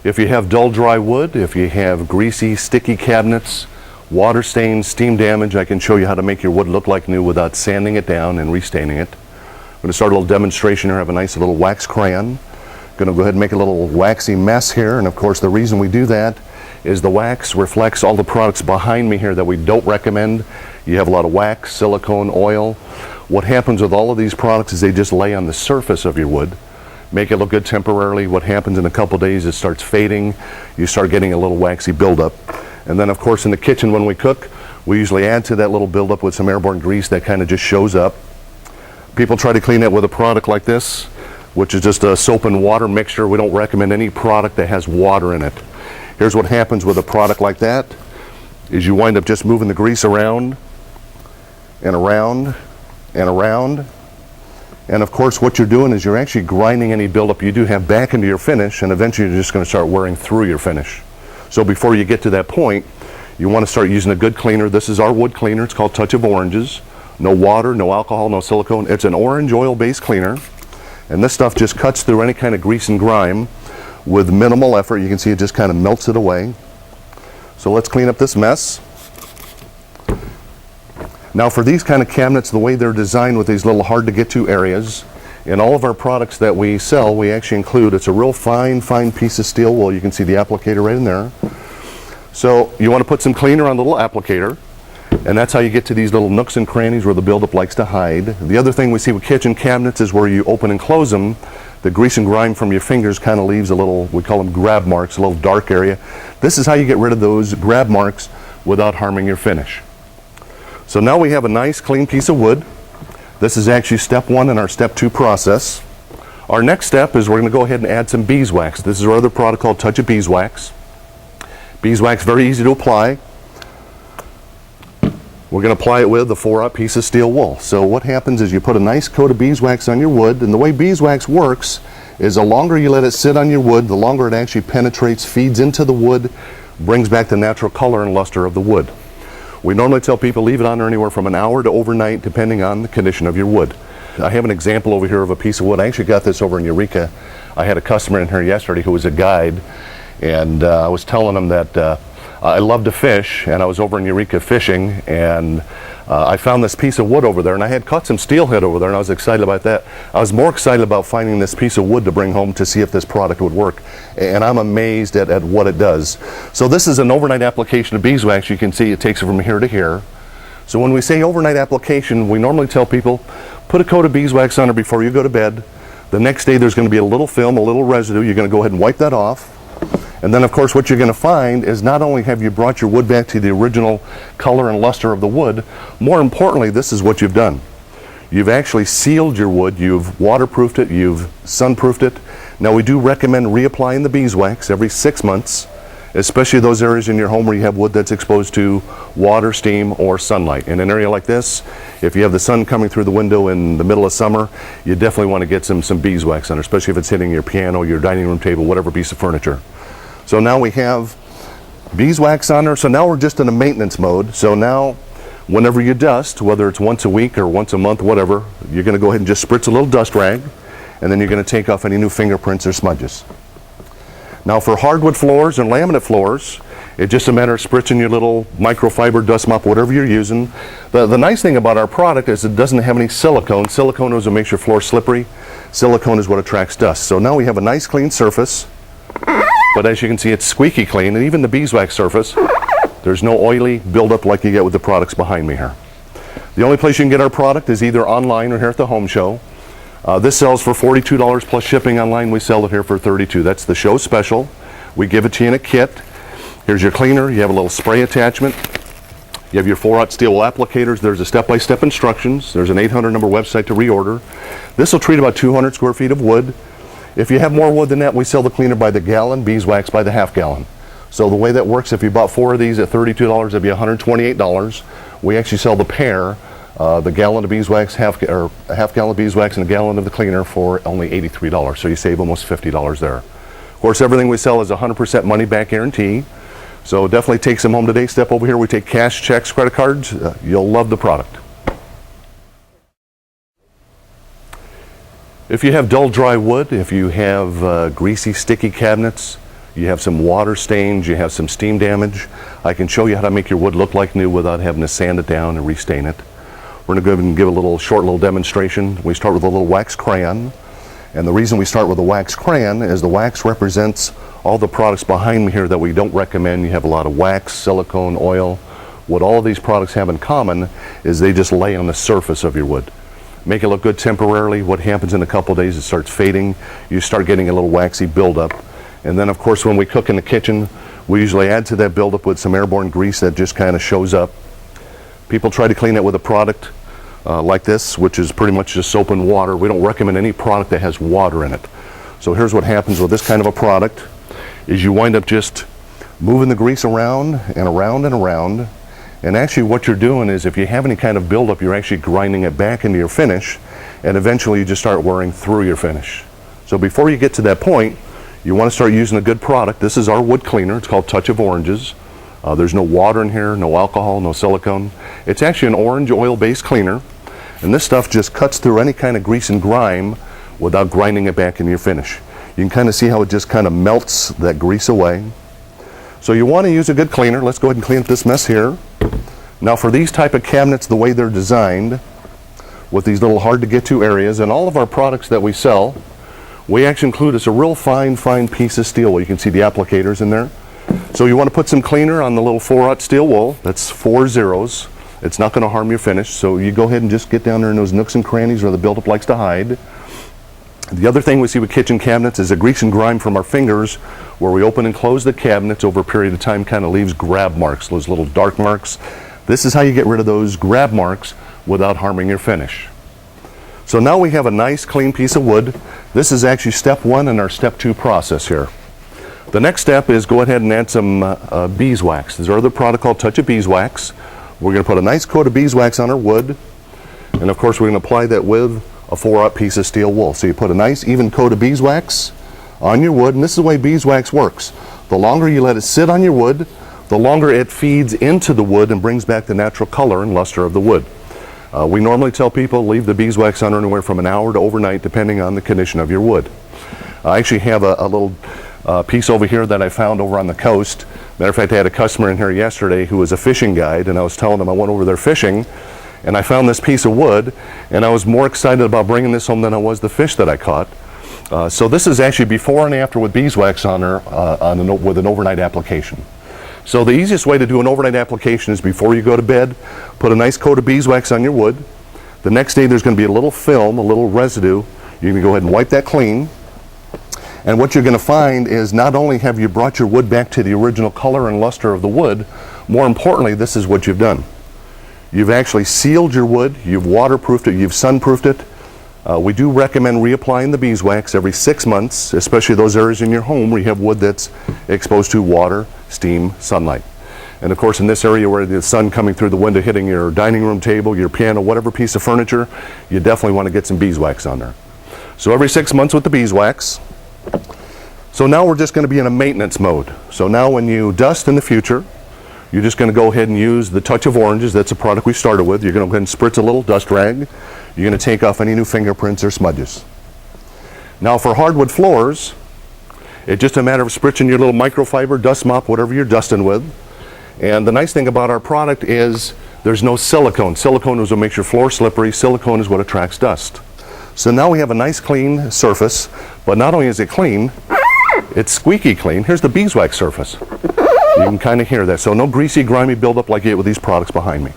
If you have dull, dry wood, if you have greasy, sticky cabinets, water stains, steam damage, I can show you how to make your wood look like new without sanding it down and restaining it. I'm going to start a little demonstration here. I have a nice little wax crayon. Going to go ahead and make a little waxy mess here, and of course the reason we do that is the wax reflects all the products behind me here that we don't recommend. You have a lot of wax, silicone, oil. What happens with all of these products is they just lay on the surface of your wood, make it look good temporarily. What happens in a couple days, it starts fading. You start getting a little waxy buildup. And then of course in the kitchen when we cook, we usually add to that little buildup with some airborne grease that kind of just shows up. People try to clean it with a product like this, which is just a soap and water mixture. We don't recommend any product that has water in it. Here's what happens with a product like that, is you wind up just moving the grease around and around and around. And of course what you're doing is you're actually grinding any buildup you do have back into your finish, and eventually you're just going to start wearing through your finish. So before you get to that point, you want to start using a good cleaner. This is our wood cleaner. It's called Touch of Oranges. No water, no alcohol, no silicone. It's an orange oil based cleaner. And this stuff just cuts through any kind of grease and grime with minimal effort. You can see it just kind of melts it away. So let's clean up this mess. Now for these kind of cabinets, the way they're designed with these little hard to get to areas, in all of our products that we sell, we actually include, it's a real fine piece of steel wool. You can see the applicator right in there. So you want to put some cleaner on the little applicator, and that's how you get to these little nooks and crannies where the buildup likes to hide. The other thing we see with kitchen cabinets is where you open and close them, the grease and grime from your fingers kind of leaves a little, we call them grab marks, a little dark area. This is how you get rid of those grab marks without harming your finish. So now we have a nice clean piece of wood. This is actually step one in our step two process. Our next step is we're going to go ahead and add some beeswax. This is our other product called Touch of Beeswax. Beeswax, very easy to apply. We're going to apply it with a 4/0 piece of steel wool. So what happens is you put a nice coat of beeswax on your wood, and the way beeswax works is the longer you let it sit on your wood, the longer it actually penetrates, feeds into the wood, brings back the natural color and luster of the wood. We normally tell people leave it on there anywhere from an hour to overnight depending on the condition of your wood. I have an example over here of a piece of wood. I actually got this over in Eureka. I had a customer in here yesterday who was a guide, and I was telling him that I love to fish, and I was over in Eureka fishing, and I found this piece of wood over there, and I had caught some steelhead over there, and I was excited about that. I was more excited about finding this piece of wood to bring home to see if this product would work, and I'm amazed at what it does. So this is an overnight application of beeswax. You can see it takes it from here to here. So when we say overnight application, we normally tell people put a coat of beeswax on it before you go to bed. The next day there's going to be a little film, a little residue. You're going to go ahead and wipe that off. And then of course what you're going to find is not only have you brought your wood back to the original color and luster of the wood, more importantly, this is what you've done. You've actually sealed your wood, you've waterproofed it, you've sunproofed it. Now we do recommend reapplying the beeswax every 6 months, especially those areas in your home where you have wood that's exposed to water, steam, or sunlight. In an area like this, if you have the sun coming through the window in the middle of summer, you definitely want to get some beeswax on it, especially if it's hitting your piano, your dining room table, whatever piece of furniture. So now we have beeswax on there. So now we're just in a maintenance mode. So now whenever you dust, whether it's once a week or once a month, whatever, you're going to go ahead and just spritz a little dust rag, and then you're going to take off any new fingerprints or smudges. Now for hardwood floors and laminate floors, it's just a matter of spritzing your little microfiber dust mop, whatever you're using. The nice thing about our product is it doesn't have any silicone. Silicone is what makes your floor slippery. Silicone is what attracts dust. So now we have a nice clean surface. But as you can see, it's squeaky clean, and even the beeswax surface, there's no oily buildup like you get with the products behind me here. The only place you can get our product is either online or here at the home show. This sells for $42 plus shipping online. We sell it here for $32. That's the show special. We give it to you in a kit. Here's your cleaner. You have a little spray attachment. You have your 4/0 steel wool applicators. There's a step-by-step instructions. There's an 800 number website to reorder. This will treat about 200 square feet of wood. If you have more wood than that, we sell the cleaner by the gallon, beeswax by the half gallon. So the way that works, if you bought 4 of these at $32, it'd be $128. We actually sell the pair, the gallon of beeswax, a half gallon of beeswax and a gallon of the cleaner for only $83. So you save almost $50 there. Of course, everything we sell is 100% money back guarantee. So definitely take some home today. Step over here. We take cash, checks, credit cards. You'll love the product. If you have dull, dry wood, if you have greasy, sticky cabinets, you have some water stains, you have some steam damage, I can show you how to make your wood look like new without having to sand it down and restain it. We're going to go ahead and give a short little demonstration. We start with a little wax crayon. And the reason we start with a wax crayon is the wax represents all the products behind me here that we don't recommend. You have a lot of wax, silicone, oil. What all of these products have in common is they just lay on the surface of your wood. Make it look good temporarily. What happens in a couple of days, it starts fading. You start getting a little waxy buildup. And then of course when we cook in the kitchen, we usually add to that buildup with some airborne grease that just kind of shows up. People try to clean it with a product like this, which is pretty much just soap and water. We don't recommend any product that has water in it. So here's what happens with this kind of a product, is you wind up just moving the grease around and around and around. And actually what you're doing is if you have any kind of buildup, you're actually grinding it back into your finish, and eventually you just start wearing through your finish. So before you get to that point, you want to start using a good product. This is our wood cleaner. It's called Touch of Oranges. There's no water in here, no alcohol, no silicone. It's actually an orange oil-based cleaner. And this stuff just cuts through any kind of grease and grime without grinding it back into your finish. You can kind of see how it just kind of melts that grease away. So you want to use a good cleaner. Let's go ahead and clean up this mess here. Now for these type of cabinets, the way they're designed, with these little hard to get to areas, and all of our products that we sell, we actually include a real fine piece of steel wool. You can see the applicators in there. So you want to put some cleaner on the little 4/0 steel wool. That's 4 zeros. It's not going to harm your finish, so you go ahead and just get down there in those nooks and crannies where the buildup likes to hide. The other thing we see with kitchen cabinets is the grease and grime from our fingers, where we open and close the cabinets over a period of time kind of leaves grab marks, those little dark marks. This is how you get rid of those grab marks without harming your finish. So now we have a nice clean piece of wood. This is actually step 1 in our step 2 process here. The next step is go ahead and add some beeswax. There's our other product called Touch of Beeswax. We're going to put a nice coat of beeswax on our wood, and of course we're going to apply that with a 4/0 piece of steel wool. So you put a nice even coat of beeswax on your wood, and this is the way beeswax works. The longer you let it sit on your wood, the longer it feeds into the wood and brings back the natural color and luster of the wood. We normally tell people leave the beeswax on anywhere from an hour to overnight depending on the condition of your wood. I actually have a little piece over here that I found over on the coast. Matter of fact, I had a customer in here yesterday who was a fishing guide, and I was telling him I went over there fishing, and I found this piece of wood, and I was more excited about bringing this home than I was the fish that I caught. So this is actually before and after with beeswax on there with an overnight application. So the easiest way to do an overnight application is before you go to bed, put a nice coat of beeswax on your wood. The next day there's going to be a little film, a little residue. You're going to go ahead and wipe that clean. And what you're going to find is not only have you brought your wood back to the original color and luster of the wood, more importantly, this is what you've done. You've actually sealed your wood, you've waterproofed it, you've sunproofed it. We do recommend reapplying the beeswax every 6 months, especially those areas in your home where you have wood that's exposed to water, steam, sunlight. And of course in this area where the sun coming through the window hitting your dining room table, your piano, whatever piece of furniture, you definitely want to get some beeswax on there. So every 6 months with the beeswax. So now we're just going to be in a maintenance mode. So now when you dust in the future, you're just going to go ahead and use the Touch of Oranges. That's a product we started with. You're going to go ahead and spritz a little dust rag. You're going to take off any new fingerprints or smudges. Now for hardwood floors, it's just a matter of spritzing your little microfiber, dust mop, whatever you're dusting with. And the nice thing about our product is there's no silicone. Silicone is what makes your floor slippery. Silicone is what attracts dust. So now we have a nice clean surface, but not only is it clean, it's squeaky clean. Here's the beeswax surface. You can kind of hear that. So no greasy, grimy buildup like you get with these products behind me.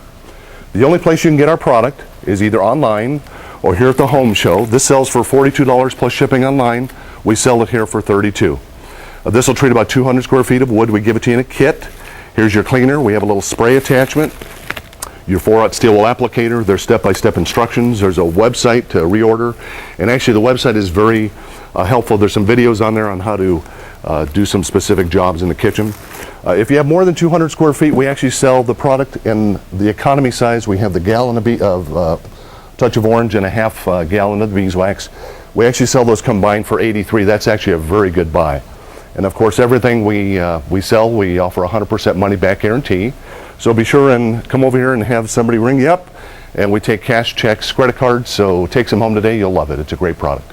The only place you can get our product is either online or here at the home show. This sells for $42 plus shipping online. We sell it here for $32. This will treat about 200 square feet of wood. We give it to you in a kit. Here's your cleaner. We have a little spray attachment. Your 4/0 steel wool applicator. There's step-by-step instructions. There's a website to reorder. And actually the website is very helpful. There's some videos on there on how to do some specific jobs in the kitchen. If you have more than 200 square feet, we actually sell the product in the economy size. We have the gallon of Touch of Orange and a half gallon of beeswax. We actually sell those combined for $83. That's actually a very good buy. And of course, everything we sell, we offer 100% money back guarantee. So be sure and come over here and have somebody ring you up. And we take cash, checks, credit cards. So take some home today. You'll love it. It's a great product.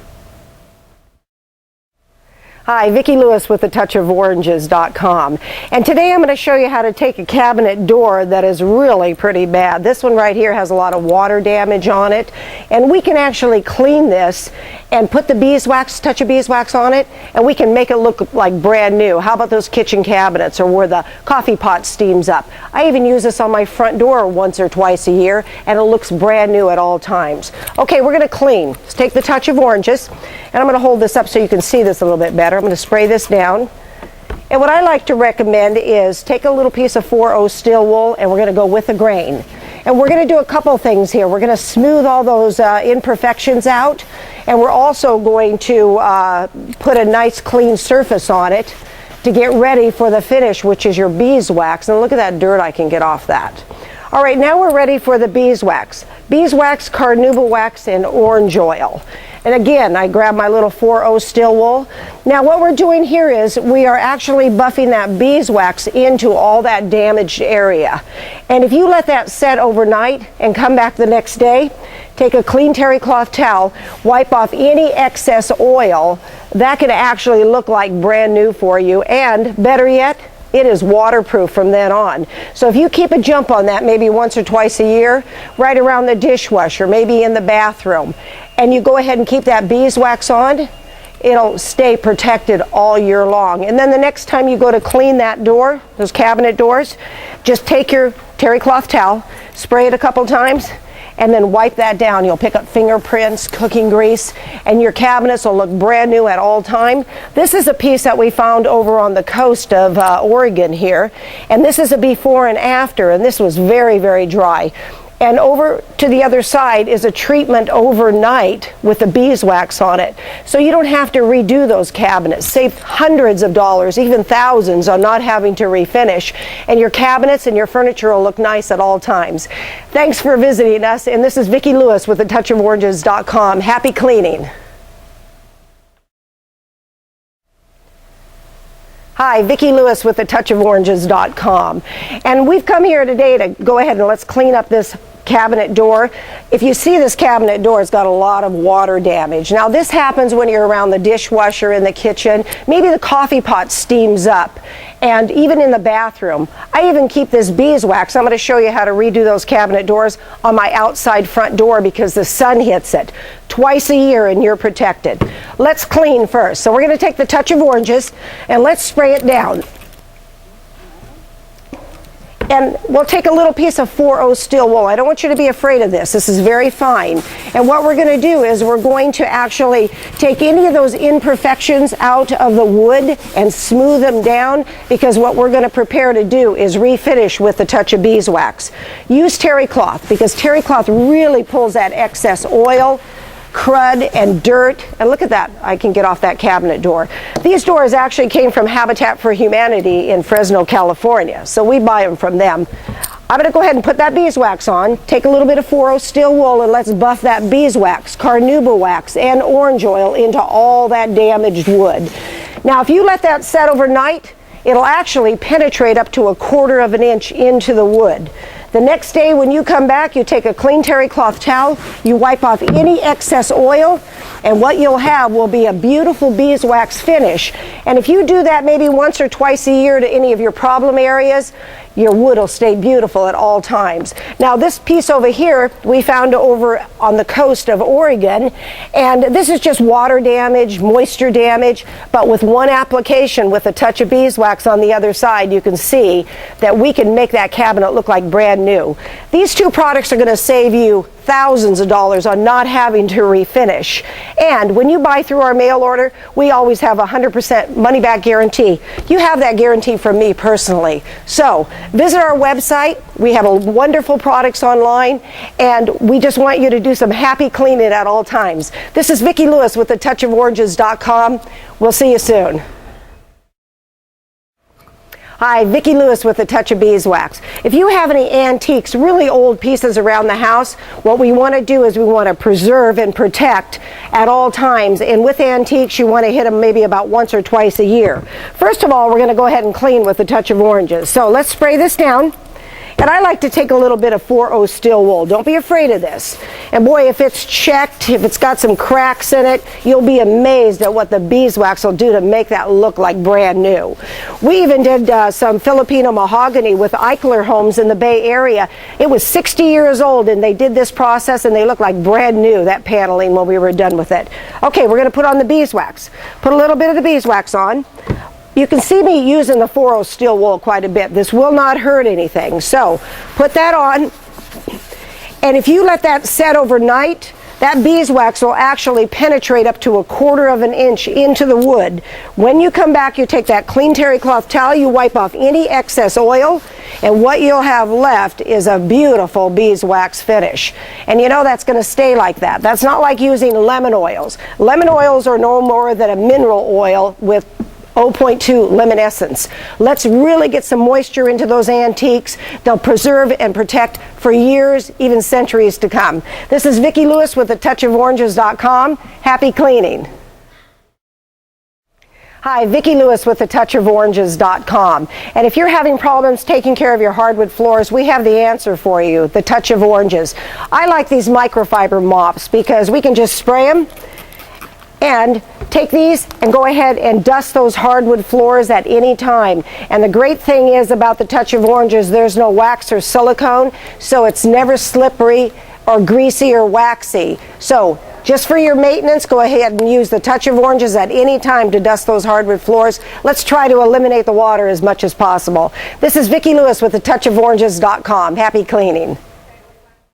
Hi, Vicki Lewis with thetouchoforanges.com, and today I'm going to show you how to take a cabinet door that is really pretty bad. This one right here has a lot of water damage on it, and we can actually clean this and put the beeswax, touch of beeswax on it, and we can make it look like brand new. How about those kitchen cabinets or where the coffee pot steams up? I even use this on my front door once or twice a year, and it looks brand new at all times. Okay, we're going to clean. Let's take the Touch of Oranges, and I'm going to hold this up so you can see this a little bit better. I'm going to spray this down. And what I like to recommend is take a little piece of 4/0 steel wool, and we're going to go with a grain. And we're going to do a couple things here. We're going to smooth all those imperfections out, and we're also going to put a nice clean surface on it to get ready for the finish, which is your beeswax. And look at that dirt I can get off that. All right, now we're ready for the beeswax. Beeswax, carnauba wax, and orange oil. And again, I grab my little 4/0 steel wool. Now what we're doing here is we are actually buffing that beeswax into all that damaged area. And if you let that set overnight and come back the next day, take a clean terry cloth towel, wipe off any excess oil, that can actually look like brand new for you. And better yet, it is waterproof from then on. So if you keep a jump on that maybe once or twice a year, right around the dishwasher, maybe in the bathroom, and you go ahead and keep that beeswax on, it'll stay protected all year long. And then the next time you go to clean that door, those cabinet doors, just take your terry cloth towel, spray it a couple times, and then wipe that down. You'll pick up fingerprints, cooking grease, and your cabinets will look brand new at all time. This is a piece that we found over on the coast of Oregon here, and this is a before and after, and this was very, very dry. And over to the other side is a treatment overnight with the beeswax on it. So you don't have to redo those cabinets. Save hundreds of dollars, even thousands, on not having to refinish. And your cabinets and your furniture will look nice at all times. Thanks for visiting us, and this is Vicki Lewis with thetouchoforanges.com. Happy cleaning. Hi, Vicki Lewis with thetouchoforanges.com. And we've come here today to go ahead and let's clean up this cabinet door. If you see this cabinet door, it's got a lot of water damage. Now this happens when you're around the dishwasher in the kitchen. Maybe the coffee pot steams up, and even in the bathroom. I even keep this beeswax. I'm going to show you how to redo those cabinet doors on my outside front door because the sun hits it twice a year and you're protected. Let's clean first. So we're going to take the Touch of Oranges and let's spray it down. And we'll take a little piece of 4/0 steel wool. I don't want you to be afraid of this. This is very fine. And what we're going to do is we're going to actually take any of those imperfections out of the wood and smooth them down, because what we're going to prepare to do is refinish with the Touch of Beeswax. Use terry cloth, because terry cloth really pulls that excess oil, crud, and dirt. And look at that, I can get off that cabinet door. These doors actually came from Habitat for Humanity in Fresno, California, so we buy them from them. I'm going to go ahead and put that beeswax on, take a little bit of 4/0 steel wool, and let's buff that beeswax, carnauba wax, and orange oil into all that damaged wood. Now if you let that set overnight, it'll actually penetrate up to 1/4 of an inch into the wood. The next day when you come back, you take a clean terry cloth towel, you wipe off any excess oil, and what you'll have will be a beautiful beeswax finish. And if you do that maybe once or twice a year to any of your problem areas, your wood will stay beautiful at all times. Now this piece over here we found over on the coast of Oregon, and this is just water damage, moisture damage, but with one application with a Touch of Beeswax on the other side, you can see that we can make that cabinet look like brand new. These two products are going to save you thousands of dollars on not having to refinish. And when you buy through our mail order, we always have a 100% money back guarantee. You have that guarantee from me personally. So visit our website. We have wonderful products online, and we just want you to do some happy cleaning at all times. This is Vicki Lewis with thetouchoforanges.com. We'll see you soon. Hi, Vicki Lewis with the Touch of Beeswax. If you have any antiques, really old pieces around the house, what we want to do is we want to preserve and protect at all times. And with antiques, you want to hit them maybe about once or twice a year. First of all, we're going to go ahead and clean with the Touch of Oranges. So let's spray this down. And I like to take a little bit of 4-0 steel wool. Don't be afraid of this. And boy, if it's checked, if it's got some cracks in it, you'll be amazed at what the beeswax will do to make that look like brand new. We even did some Filipino mahogany with Eichler homes in the Bay Area. It was 60 years old, and they did this process, and they look like brand new, that paneling, when we were done with it. Okay, we're going to put on the beeswax. Put a little bit of the beeswax on. You can see me using the 4-0 steel wool quite a bit. This will not hurt anything. So put that on, and if you let that set overnight, that beeswax will actually penetrate up to 1/4 of an inch into the wood. When you come back, you take that clean terry cloth towel, you wipe off any excess oil, and what you'll have left is a beautiful beeswax finish. And you know that's going to stay like that. That's not like using lemon oils. Lemon oils are no more than a mineral oil with 0.2 lemon essence. Let's really get some moisture into those antiques. They'll preserve and protect for years, even centuries to come. This is Vicki Lewis with thetouchoforanges.com. Happy cleaning. Hi, Vicki Lewis with thetouchoforanges.com. And if you're having problems taking care of your hardwood floors, we have the answer for you, the Touch of Oranges. I like these microfiber mops because we can just spray them and take these and go ahead and dust those hardwood floors at any time. And the great thing is about the Touch of Oranges, there's no wax or silicone, so it's never slippery or greasy or waxy. So just for your maintenance, go ahead and use the Touch of Oranges at any time to dust those hardwood floors. Let's try to eliminate the water as much as possible. This is Vicki Lewis with thetouchoforanges.com. Happy cleaning.